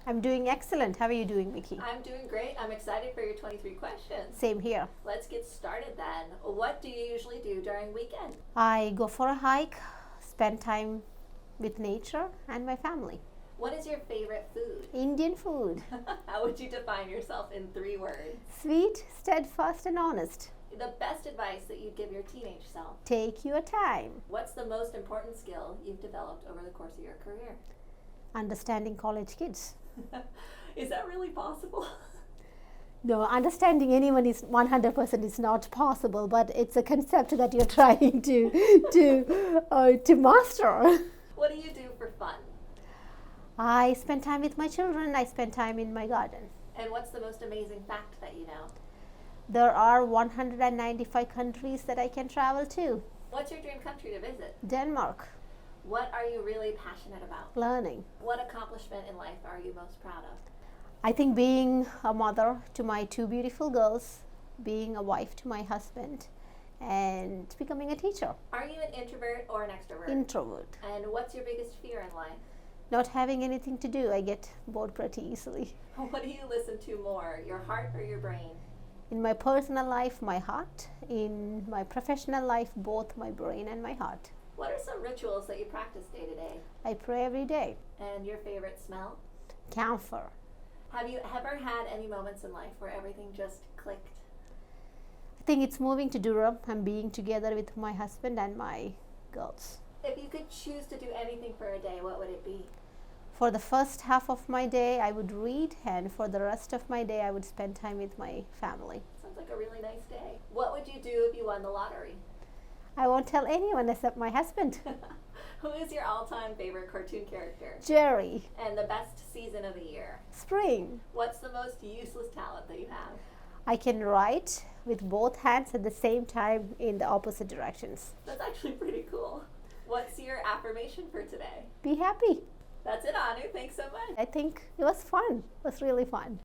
I'm doing excellent. How are you doing, Vicky? I'm doing great. I'm excited for your 23 questions. Same here. Let's get started then. What do you usually do during weekend? I go for a hike, spend time with nature and my family. What is your favorite food? Indian food. How would you define yourself in 3 words? Sweet, steadfast, and honest. The best advice that you'd give your teenage self? Take your time. What's the most important skill you've developed over the course of your career? Understanding college kids. Is that really possible? No, understanding anyone is 100% is not possible, but it's a concept that you're trying to master. What do you do for fun? I spend time with my children. I spend time in my garden. And what's the most amazing fact that you know? There are 195 countries that I can travel to. What's your dream country to visit? Denmark. What are you really passionate about? Learning. What accomplishment in life are you most proud of? I think being a mother to my 2 beautiful girls, being a wife to my husband, and becoming a teacher. Are you an introvert or an extrovert? Introvert. And what's your biggest fear in life? Not having anything to do. I get bored pretty easily. What do you listen to more, your heart or your brain? In my personal life, my heart. In my professional life, both my brain and my heart. What are some rituals that you practice day to day? I pray every day. And your favorite smell? Camphor. Have you ever had any moments in life where everything just clicked? I think it's moving to Durham. I'm being together with my husband and my girls. If you could choose to do anything for a day, what would it be? For the first half of my day, I would read, and for the rest of my day, I would spend time with my family. Sounds like a really nice day. What would you do if you won the lottery? I won't tell anyone except my husband. Who is your all-time favorite cartoon character? Jerry. And the best season of the year? Spring. What's the most useless talent that you have? I can write with both hands at the same time in the opposite directions. That's actually pretty cool. What's your affirmation for today? Be happy. That's it, Anu. Thanks so much. I think it was fun. It was really fun.